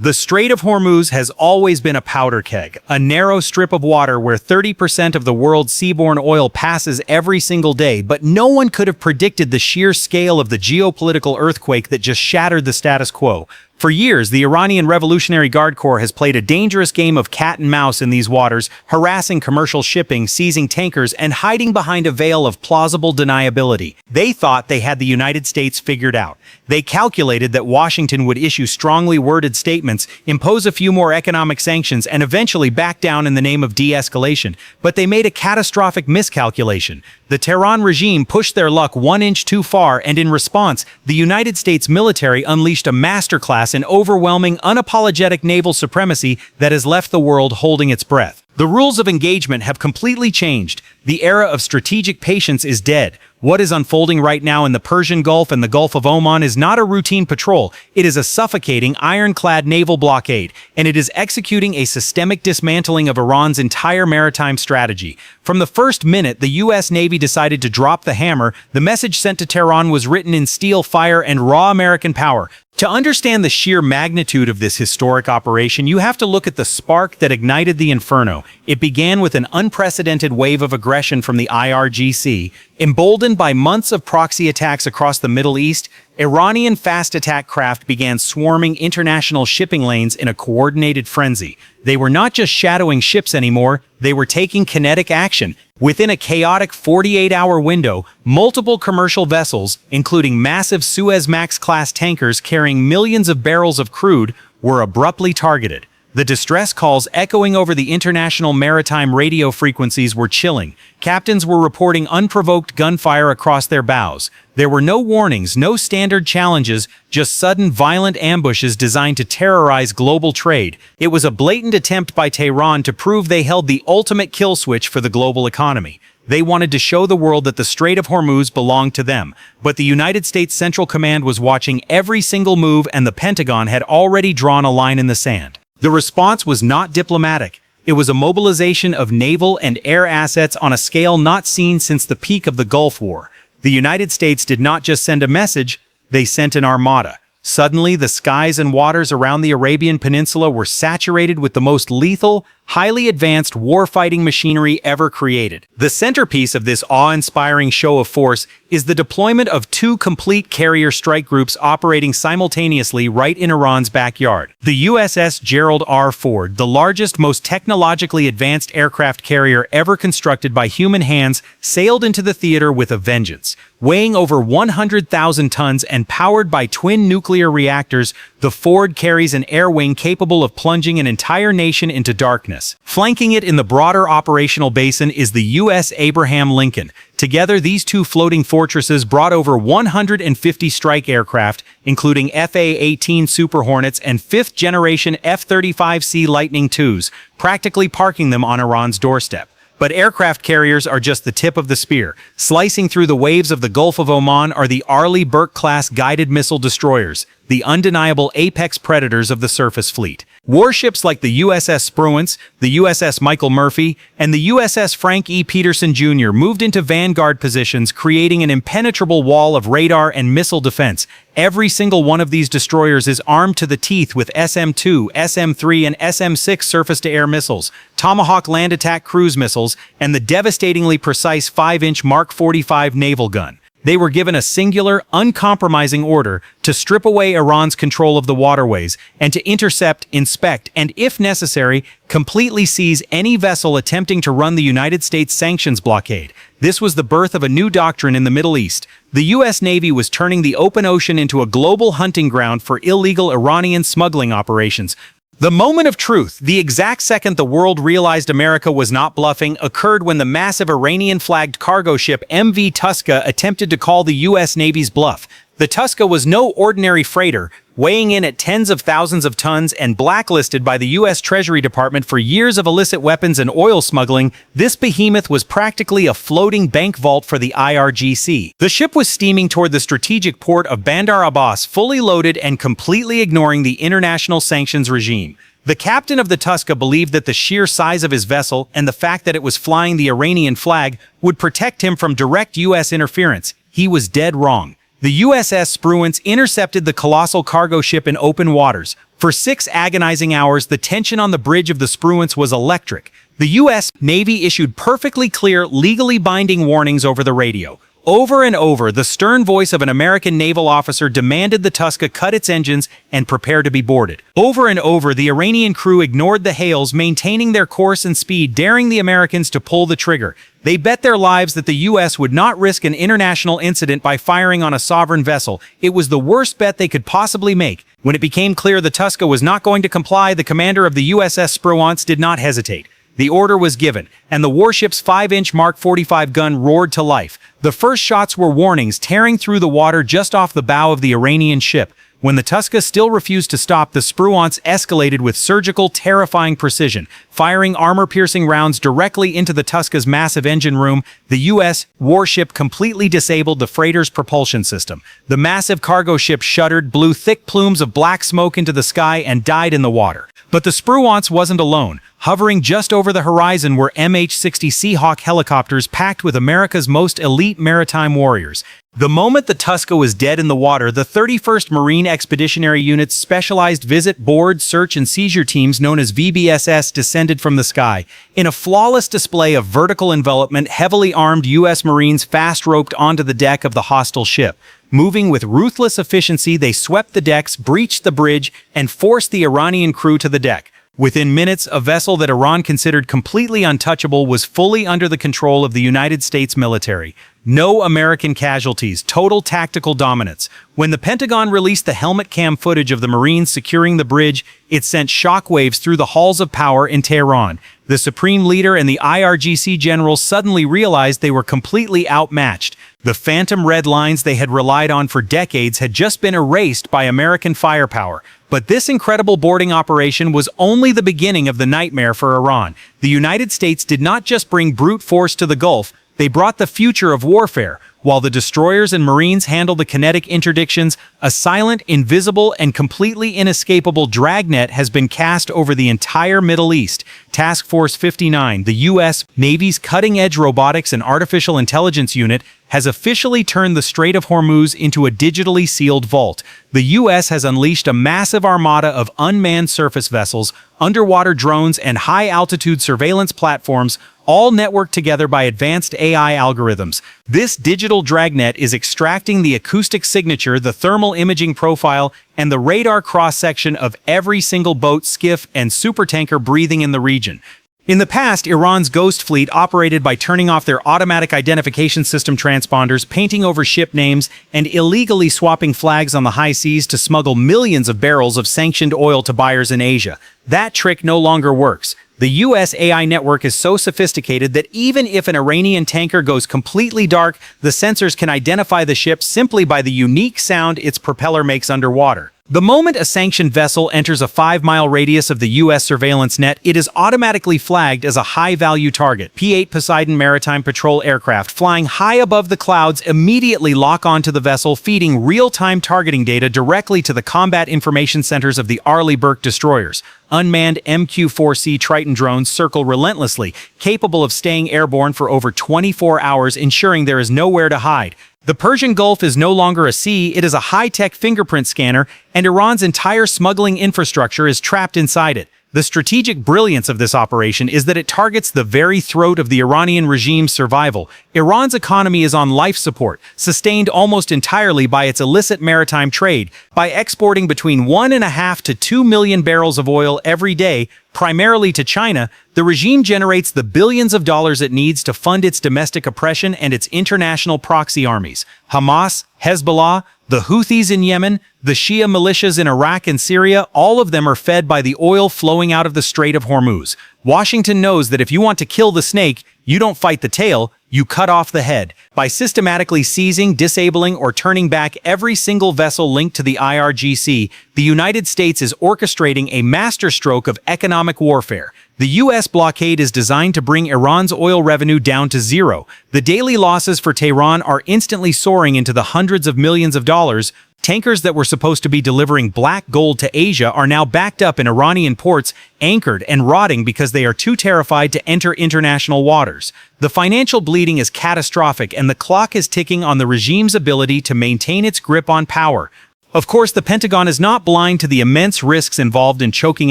The Strait of Hormuz has always been a powder keg, a narrow strip of water where 30% of the world's seaborne oil passes every single day, but no one could have predicted the sheer scale of the geopolitical earthquake that just shattered the status quo. For years, the Iranian-Revolutionary Guard Corps has played a dangerous game of cat and mouse in these waters, harassing commercial shipping, seizing tankers, and hiding behind a veil of plausible deniability. They thought they had the United States figured out. They calculated that Washington would issue strongly worded statements, impose a few more economic sanctions, and eventually back down in the name of de-escalation. But they made a catastrophic miscalculation. The Tehran regime pushed their luck 1 inch too far, and in response, the United States military unleashed a masterclass in overwhelming, unapologetic naval supremacy that has left the world holding its breath. The rules of engagement have completely changed. The era of strategic patience is dead. What is unfolding right now in the Persian Gulf and the Gulf of Oman is not a routine patrol. It is a suffocating, ironclad naval blockade, and it is executing a systemic dismantling of Iran's entire maritime strategy. From the first minute the U.S. Navy decided to drop the hammer, the message sent to Tehran was written in steel, fire, and raw American power. To understand the sheer magnitude of this historic operation, you have to look at the spark that ignited the inferno. It began with an unprecedented wave of aggression from the IRGC. Emboldened by months of proxy attacks across the Middle East, Iranian fast attack craft began swarming international shipping lanes in a coordinated frenzy. They were not just shadowing ships anymore, they were taking kinetic action. Within a chaotic 48-hour window, multiple commercial vessels, including massive Suezmax-class tankers carrying millions of barrels of crude, were abruptly targeted. The distress calls echoing over the international maritime radio frequencies were chilling. Captains were reporting unprovoked gunfire across their bows. There were no warnings, no standard challenges, just sudden violent ambushes designed to terrorize global trade. It was a blatant attempt by Tehran to prove they held the ultimate kill switch for the global economy. They wanted to show the world that the Strait of Hormuz belonged to them. But the United States Central Command was watching every single move, and the Pentagon had already drawn a line in the sand. The response was not diplomatic. It was a mobilization of naval and air assets on a scale not seen since the peak of the Gulf War. The United States did not just send a message, they sent an armada. Suddenly, the skies and waters around the Arabian Peninsula were saturated with the most lethal, highly advanced warfighting machinery ever created. The centerpiece of this awe-inspiring show of force is the deployment of 2 complete carrier strike groups operating simultaneously right in Iran's backyard. The USS Gerald R. Ford, the largest, most technologically advanced aircraft carrier ever constructed by human hands, sailed into the theater with a vengeance. Weighing over 100,000 tons and powered by twin nuclear reactors, the Ford carries an air wing capable of plunging an entire nation into darkness. Flanking it in the broader operational basin is the U.S. Abraham Lincoln. Together, these 2 floating fortresses brought over 150 strike aircraft, including F/A-18 Super Hornets and 5th-generation F-35C Lightning IIs, practically parking them on Iran's doorstep. But aircraft carriers are just the tip of the spear. Slicing through the waves of the Gulf of Oman are the Arleigh Burke-class guided missile destroyers, the undeniable apex predators of the surface fleet. Warships like the USS Spruance, the USS Michael Murphy, and the USS Frank E. Peterson Jr. moved into vanguard positions, creating an impenetrable wall of radar and missile defense. Every single one of these destroyers is armed to the teeth with SM-2, SM-3, and SM-6 surface-to-air missiles, Tomahawk land attack cruise missiles, and the devastatingly precise 5-inch Mark 45 naval gun. They were given a singular, uncompromising order to strip away Iran's control of the waterways and to intercept, inspect, and, if necessary, completely seize any vessel attempting to run the United States sanctions blockade. This was the birth of a new doctrine in the Middle East. The U.S. Navy was turning the open ocean into a global hunting ground for illegal Iranian smuggling operations. The moment of truth, the exact second the world realized America was not bluffing, occurred when the massive Iranian-flagged cargo ship MV Touska attempted to call the U.S. Navy's bluff. The Touska was no ordinary freighter, weighing in at tens of thousands of tons and blacklisted by the U.S. Treasury Department for years of illicit weapons and oil smuggling. This behemoth was practically a floating bank vault for the IRGC. The ship was steaming toward the strategic port of Bandar Abbas, fully loaded and completely ignoring the international sanctions regime. The captain of the Touska believed that the sheer size of his vessel and the fact that it was flying the Iranian flag would protect him from direct U.S. interference. He was dead wrong. The USS Spruance intercepted the colossal cargo ship in open waters, For 6 agonizing hours, the tension on the bridge of the Spruance was electric. The U.S. Navy issued perfectly clear, legally binding warnings over the radio. Over and over, the stern voice of an American naval officer demanded the Touska cut its engines and prepare to be boarded. Over and over, the Iranian crew ignored the hails, maintaining their course and speed, daring the Americans to pull the trigger. They bet their lives that the U.S. would not risk an international incident by firing on a sovereign vessel. It was the worst bet they could possibly make. When it became clear the Touska was not going to comply, the commander of the USS Spruance did not hesitate. The order was given, and the warship's 5-inch Mark 45 gun roared to life. The first shots were warnings, tearing through the water just off the bow of the Iranian ship. When the Touska still refused to stop, the Spruance escalated with surgical, terrifying precision, firing armor-piercing rounds directly into the Touska's massive engine room. The U.S. warship completely disabled the freighter's propulsion system. The massive cargo ship shuddered, blew thick plumes of black smoke into the sky, and died in the water. But the Spruance wasn't alone. Hovering just over the horizon were MH-60 Seahawk helicopters packed with America's most elite maritime warriors. The moment the Touska was dead in the water, the 31st Marine Expeditionary Unit's specialized visit, board, search, and seizure teams known as VBSS descended from the sky. In a flawless display of vertical envelopment, heavily armed U.S. Marines fast-roped onto the deck of the hostile ship. Moving with ruthless efficiency, they swept the decks, breached the bridge, and forced the Iranian crew to the deck. Within minutes, a vessel that Iran considered completely untouchable was fully under the control of the United States military. No American casualties, total tactical dominance. When the Pentagon released the helmet cam footage of the Marines securing the bridge, it sent shockwaves through the halls of power in Tehran. The Supreme Leader and the IRGC generals suddenly realized they were completely outmatched. The phantom red lines they had relied on for decades had just been erased by American firepower. But this incredible boarding operation was only the beginning of the nightmare for Iran. The United States did not just bring brute force to the Gulf, they brought the future of warfare. While the destroyers and Marines handled the kinetic interdictions, a silent, invisible, and completely inescapable dragnet has been cast over the entire Middle East. Task Force 59, the U.S. Navy's cutting-edge robotics and artificial intelligence unit, has officially turned the Strait of Hormuz into a digitally sealed vault. The U.S. has unleashed a massive armada of unmanned surface vessels, underwater drones, and high-altitude surveillance platforms, all networked together by advanced AI algorithms. This digital dragnet is extracting the acoustic signature, the thermal imaging profile, and the radar cross-section of every single boat, skiff, and supertanker breathing in the region. In the past, Iran's Ghost Fleet operated by turning off their automatic identification system transponders, painting over ship names, and illegally swapping flags on the high seas to smuggle millions of barrels of sanctioned oil to buyers in Asia. That trick no longer works. The U.S. AI network is so sophisticated that even if an Iranian tanker goes completely dark, the sensors can identify the ship simply by the unique sound its propeller makes underwater. The moment a sanctioned vessel enters a 5-mile radius of the U.S. surveillance net, it is automatically flagged as a high-value target. P-8 Poseidon maritime patrol aircraft flying high above the clouds immediately lock onto the vessel, feeding real-time targeting data directly to the combat information centers of the Arleigh Burke destroyers. Unmanned MQ-4C Triton drones circle relentlessly, capable of staying airborne for over 24 hours, ensuring there is nowhere to hide. The Persian Gulf is no longer a sea, it is a high-tech fingerprint scanner, and Iran's entire smuggling infrastructure is trapped inside it. The strategic brilliance of this operation is that it targets the very throat of the Iranian regime's survival. Iran's economy is on life support, sustained almost entirely by its illicit maritime trade. By exporting between 1.5 to 2 million barrels of oil every day, primarily to China, the regime generates the billions of dollars it needs to fund its domestic oppression and its international proxy armies. Hamas, Hezbollah, the Houthis in Yemen, the Shia militias in Iraq and Syria, all of them are fed by the oil flowing out of the Strait of Hormuz. Washington knows that if you want to kill the snake, you don't fight the tail, you cut off the head. By systematically seizing, disabling, or turning back every single vessel linked to the IRGC, the United States is orchestrating a masterstroke of economic warfare. The U.S. blockade is designed to bring Iran's oil revenue down to zero. The daily losses for Tehran are instantly soaring into the hundreds of millions of dollars. Tankers that were supposed to be delivering black gold to Asia are now backed up in Iranian ports, anchored and rotting because they are too terrified to enter international waters. The financial bleeding is catastrophic, and the clock is ticking on the regime's ability to maintain its grip on power. Of course, the Pentagon is not blind to the immense risks involved in choking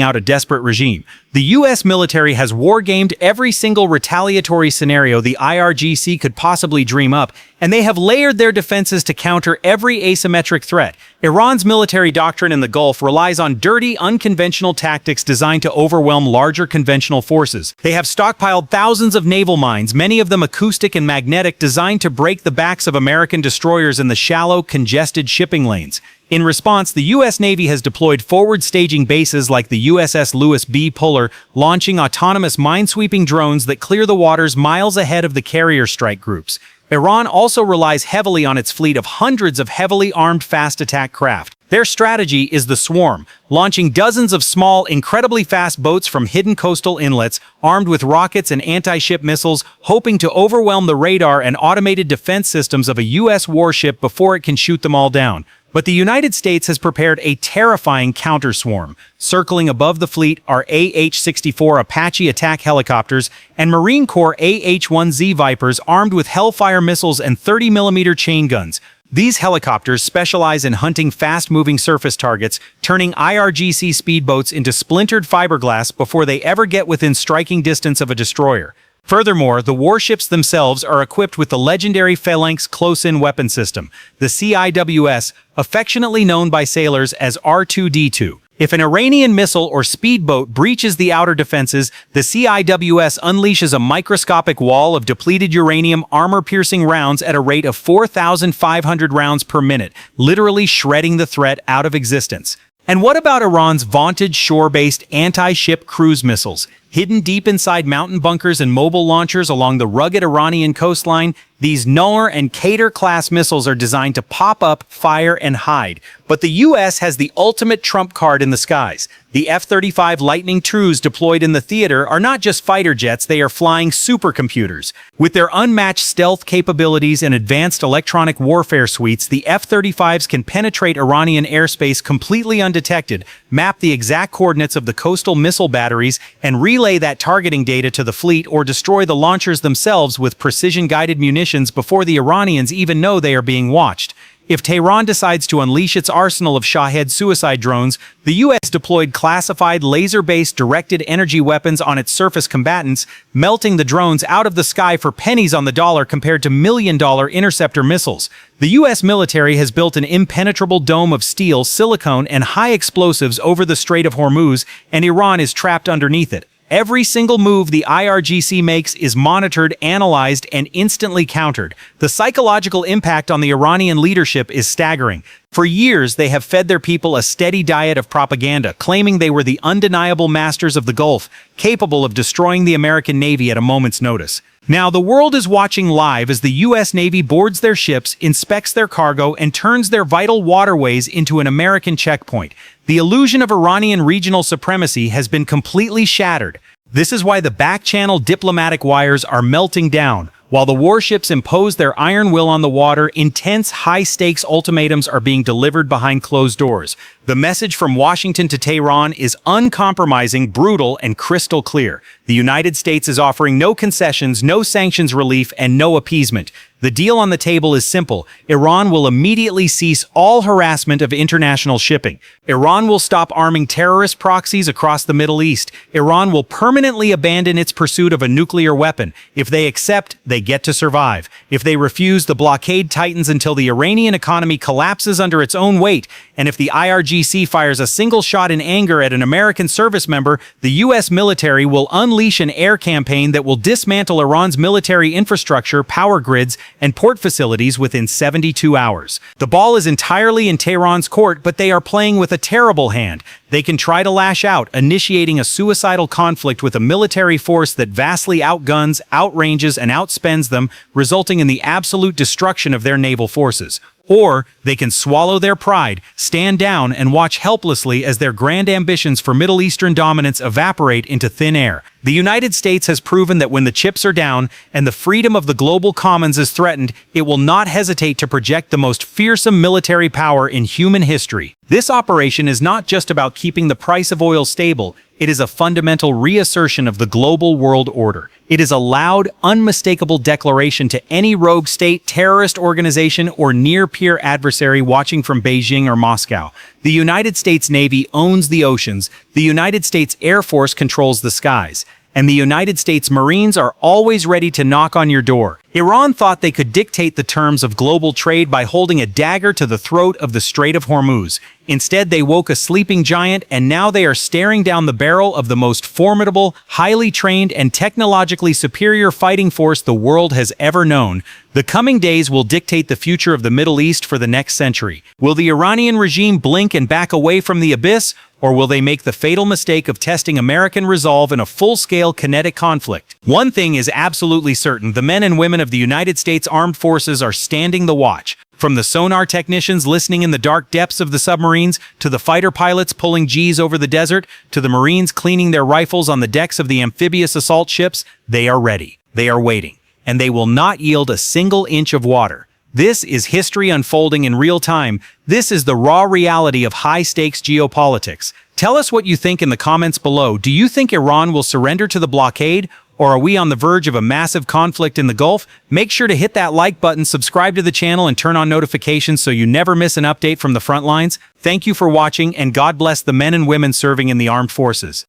out a desperate regime. The U.S. military has wargamed every single retaliatory scenario the IRGC could possibly dream up, and they have layered their defenses to counter every asymmetric threat. Iran's military doctrine in the Gulf relies on dirty, unconventional tactics designed to overwhelm larger conventional forces. They have stockpiled thousands of naval mines, many of them acoustic and magnetic, designed to break the backs of American destroyers in the shallow, congested shipping lanes. In response, the U.S. Navy has deployed forward staging bases like the USS Lewis B. Puller, launching autonomous minesweeping drones that clear the waters miles ahead of the carrier strike groups. Iran also relies heavily on its fleet of hundreds of heavily armed fast attack craft. Their strategy is the swarm, launching dozens of small, incredibly fast boats from hidden coastal inlets, armed with rockets and anti-ship missiles, hoping to overwhelm the radar and automated defense systems of a U.S. warship before it can shoot them all down. But the United States has prepared a terrifying counter-swarm. Circling above the fleet are AH-64 Apache attack helicopters and Marine Corps AH-1Z Vipers armed with Hellfire missiles and 30mm chain guns. These helicopters specialize in hunting fast-moving surface targets, turning IRGC speedboats into splintered fiberglass before they ever get within striking distance of a destroyer. Furthermore, the warships themselves are equipped with the legendary Phalanx Close-In Weapon System, the CIWS, affectionately known by sailors as R2-D2. If an Iranian missile or speedboat breaches the outer defenses, the CIWS unleashes a microscopic wall of depleted uranium armor-piercing rounds at a rate of 4,500 rounds per minute, literally shredding the threat out of existence. And what about Iran's vaunted shore-based anti-ship cruise missiles? Hidden deep inside mountain bunkers and mobile launchers along the rugged Iranian coastline, these Noor and Qader-class missiles are designed to pop up, fire, and hide. But the U.S. has the ultimate trump card in the skies. The F-35 Lightning IIs deployed in the theater are not just fighter jets, they are flying supercomputers. With their unmatched stealth capabilities and advanced electronic warfare suites, the F-35s can penetrate Iranian airspace completely undetected, map the exact coordinates of the coastal missile batteries, and relay that targeting data to the fleet or destroy the launchers themselves with precision-guided munitions before the Iranians even know they are being watched. If Tehran decides to unleash its arsenal of Shahed suicide drones, the U.S. deployed classified laser-based directed energy weapons on its surface combatants, melting the drones out of the sky for pennies on the dollar compared to million-dollar interceptor missiles. The U.S. military has built an impenetrable dome of steel, silicone, and high explosives over the Strait of Hormuz, and Iran is trapped underneath it. Every single move the IRGC makes is monitored, analyzed, and instantly countered. The psychological impact on the Iranian leadership is staggering. For years, they have fed their people a steady diet of propaganda, claiming they were the undeniable masters of the Gulf, capable of destroying the American Navy at a moment's notice. Now, the world is watching live as the U.S. Navy boards their ships, inspects their cargo, and turns their vital waterways into an American checkpoint. The illusion of Iranian regional supremacy has been completely shattered. This is why the back-channel diplomatic wires are melting down. While the warships impose their iron will on the water, intense, high-stakes ultimatums are being delivered behind closed doors. The message from Washington to Tehran is uncompromising, brutal, and crystal clear. The United States is offering no concessions, no sanctions relief, and no appeasement. The deal on the table is simple. Iran will immediately cease all harassment of international shipping. Iran will stop arming terrorist proxies across the Middle East. Iran will permanently abandon its pursuit of a nuclear weapon. If they accept, they get to survive. If they refuse, the blockade tightens until the Iranian economy collapses under its own weight. And if the IRGC fires a single shot in anger at an American service member, the U.S. military will unleash an air campaign that will dismantle Iran's military infrastructure, power grids, and port facilities within 72 hours. The ball is entirely in Tehran's court, but they are playing with a terrible hand. They can try to lash out, initiating a suicidal conflict with a military force that vastly outguns, outranges, and outspends them, resulting in the absolute destruction of their naval forces. Or they can swallow their pride, stand down, and watch helplessly as their grand ambitions for Middle Eastern dominance evaporate into thin air. The United States has proven that when the chips are down and the freedom of the global commons is threatened, it will not hesitate to project the most fearsome military power in human history. This operation is not just about keeping the price of oil stable, it is a fundamental reassertion of the global world order. It is a loud, unmistakable declaration to any rogue state, terrorist organization, or near-peer adversary watching from Beijing or Moscow. The United States Navy owns the oceans, the United States Air Force controls the skies, and the United States Marines are always ready to knock on your door. Iran thought they could dictate the terms of global trade by holding a dagger to the throat of the Strait of Hormuz. Instead, they woke a sleeping giant, and now they are staring down the barrel of the most formidable, highly trained, and technologically superior fighting force the world has ever known. The coming days will dictate the future of the Middle East for the next century. Will the Iranian regime blink and back away from the abyss, or will they make the fatal mistake of testing American resolve in a full-scale kinetic conflict? One thing is absolutely certain: the men and women of the United States Armed Forces are standing the watch. From the sonar technicians listening in the dark depths of the submarines, to the fighter pilots pulling G's over the desert, to the Marines cleaning their rifles on the decks of the amphibious assault ships, they are ready. They are waiting. And they will not yield a single inch of water. This is history unfolding in real time. This is the raw reality of high-stakes geopolitics. Tell us what you think in the comments below. Do you think Iran will surrender to the blockade? Or are we on the verge of a massive conflict in the Gulf? Make sure to hit that like button, subscribe to the channel, and turn on notifications so you never miss an update from the front lines. Thank you for watching, and God bless the men and women serving in the armed forces.